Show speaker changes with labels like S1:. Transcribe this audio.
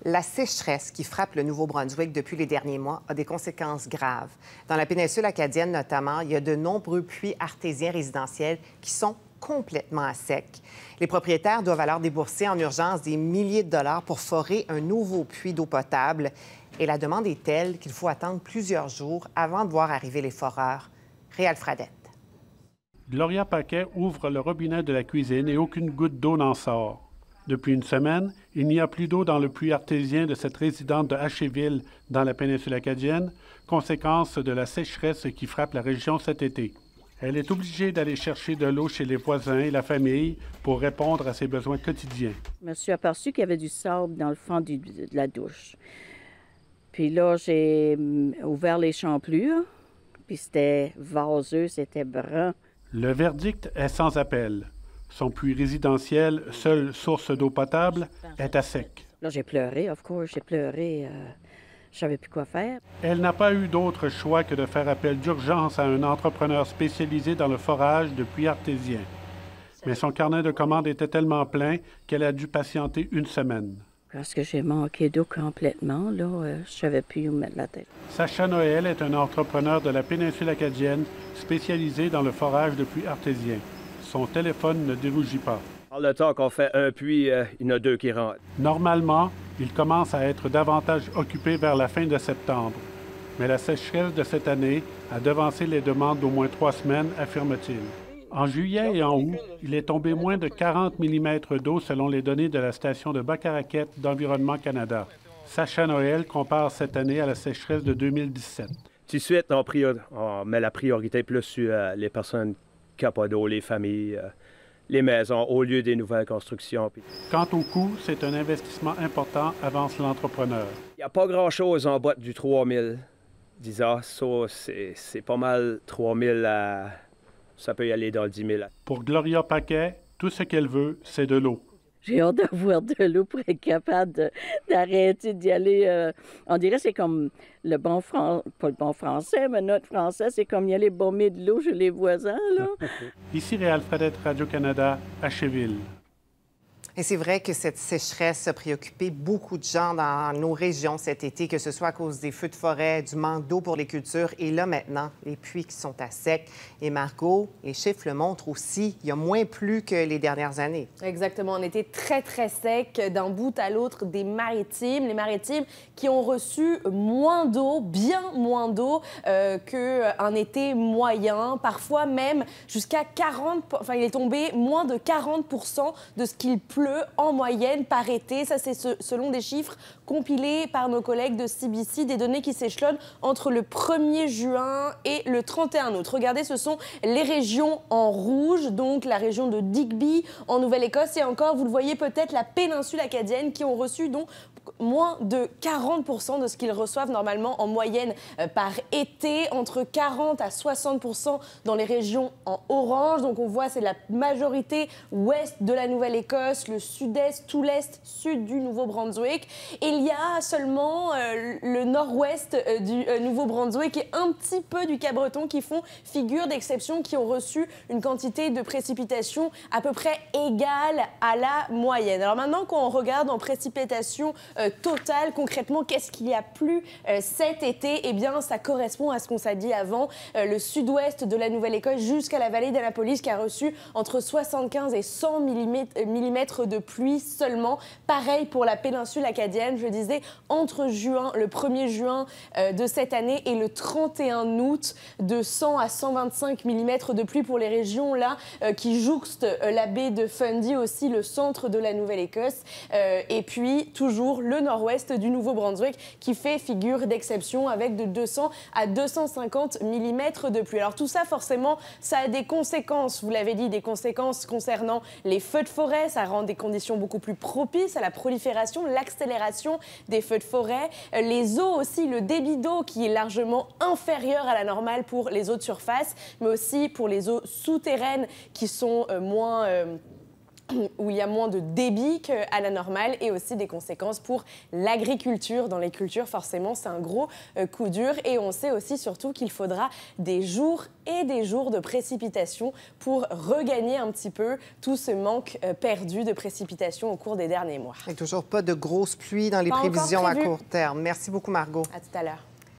S1: La sécheresse qui frappe le Nouveau-Brunswick depuis les derniers mois a des conséquences graves. Dans la péninsule acadienne notamment, il y a de nombreux puits artésiens résidentiels qui sont complètement à sec. Les propriétaires doivent alors débourser en urgence des milliers de dollars pour forer un nouveau puits d'eau potable. Et la demande est telle qu'il faut attendre plusieurs jours avant de voir arriver les foreurs. Réal Fradette.
S2: Gloria Paquet ouvre le robinet de la cuisine et aucune goutte d'eau n'en sort. Depuis une semaine, il n'y a plus d'eau dans le puits artésien de cette résidente de Haschéville, dans la péninsule acadienne, conséquence de la sécheresse qui frappe la région cet été. Elle est obligée d'aller chercher de l'eau chez les voisins et la famille pour répondre à ses besoins quotidiens.
S3: Je me suis aperçue qu'il y avait du sable dans le fond de la douche. Puis là, j'ai ouvert les champlures, puis c'était vaseux, c'était brun.
S2: Le verdict est sans appel. Son puits résidentiel, seule source d'eau potable, est à sec.
S3: Là, j'ai pleuré, of course, j'ai pleuré. Je savais plus quoi faire.
S2: Elle n'a pas eu d'autre choix que de faire appel d'urgence à un entrepreneur spécialisé dans le forage de puits artésiens. Mais son carnet de commandes était tellement plein qu'elle a dû patienter une semaine.
S3: Parce que j'ai manqué d'eau complètement, là, je savais plus où mettre la tête.
S2: Sacha Noël est un entrepreneur de la péninsule acadienne spécialisé dans le forage de puits artésiens. Son téléphone ne dérougit pas.
S4: Par le temps qu'on fait un puits, il y en a deux qui rentrent.
S2: Normalement, il commence à être davantage occupé vers la fin de septembre. Mais la sécheresse de cette année a devancé les demandes d'au moins 3 semaines, affirme-t-il. En juillet et en août, il est tombé moins de 40 mm d'eau selon les données de la station de Bacaraquette d'Environnement Canada. Sacha Noël compare cette année à la sécheresse de 2017.
S4: Tout de suite, on met la priorité plus sur les personnes qui n'ont pas d'eau, les familles, les maisons, au lieu des nouvelles constructions.
S2: Quant au coût, c'est un investissement important, avance l'entrepreneur.
S4: Il n'y a pas grand-chose en bas du 3 000. Disons, ça, c'est pas mal 3 000 ça peut y aller dans le 10 000.
S2: Pour Gloria Paquet, tout ce qu'elle veut, c'est de l'eau.
S3: J'ai hâte d'avoir de l'eau pour être capable d'arrêter d'y aller. On dirait que c'est comme le bon pas le bon français, mais notre français, c'est comme y aller bomber de l'eau chez les voisins, là.
S2: Ici Réal Fradette, Radio-Canada, Haschéville.
S1: Et c'est vrai que cette sécheresse a préoccupé beaucoup de gens dans nos régions cet été, que ce soit à cause des feux de forêt, du manque d'eau pour les cultures et là maintenant, les puits qui sont à sec. Et Margot, les chiffres le montrent aussi, il y a moins plu que les dernières années.
S5: Exactement, on était très, très sec d'un bout à l'autre des maritimes. Les maritimes qui ont reçu moins d'eau, bien moins d'eau qu'un été moyen, parfois même jusqu'à 40... Enfin, il est tombé moins de 40% de ce qu'il pleut en moyenne par été. Ça, c'est selon des chiffres compilés par nos collègues de CBC, des données qui s'échelonnent entre le 1er juin et le 31 août. Regardez, ce sont les régions en rouge, donc la région de Digby en Nouvelle-Écosse et encore, vous le voyez peut-être, la péninsule acadienne qui ont reçu donc moins de 40% de ce qu'ils reçoivent normalement en moyenne par été, entre 40 à 60% dans les régions en orange. Donc on voit, c'est la majorité ouest de la Nouvelle-Écosse, le sud-est, tout l'est, sud du Nouveau-Brunswick. Et il y a seulement le nord-ouest du Nouveau-Brunswick et un petit peu du Cap-Breton qui font figure d'exception, qui ont reçu une quantité de précipitations à peu près égale à la moyenne. Alors maintenant, quand on regarde en précipitation totale, concrètement, qu'est-ce qu'il y a plu cet été? Eh bien, ça correspond à ce qu'on s'est dit avant, le sud-ouest de la Nouvelle-Écosse jusqu'à la vallée d'Annapolis qui a reçu entre 75 et 100 mm de pluie seulement. Pareil pour la péninsule acadienne, je disais, entre le 1er juin de cette année et le 31 août, de 100 à 125 mm de pluie pour les régions là qui jouxtent la baie de Fundy, aussi le centre de la Nouvelle-Écosse. Et puis, toujours le nord-ouest du Nouveau-Brunswick qui fait figure d'exception avec de 200 à 250 mm de pluie. Alors tout ça, forcément, ça a des conséquences, vous l'avez dit, des conséquences concernant les feux de forêt. Ça rend des conditions beaucoup plus propices à la prolifération, l'accélération des feux de forêt. Les eaux aussi, le débit d'eau qui est largement inférieur à la normale pour les eaux de surface, mais aussi pour les eaux souterraines qui sont moins où il y a moins de débit qu'à la normale et aussi des conséquences pour l'agriculture. Dans les cultures, forcément, c'est un gros coup dur. Et on sait aussi surtout qu'il faudra des jours et des jours de précipitations pour regagner un petit peu tout ce manque perdu de précipitations au cours des derniers mois.
S1: Et toujours pas de grosses pluies dans les prévisions à court terme. Merci beaucoup, Margot.
S5: À tout à l'heure.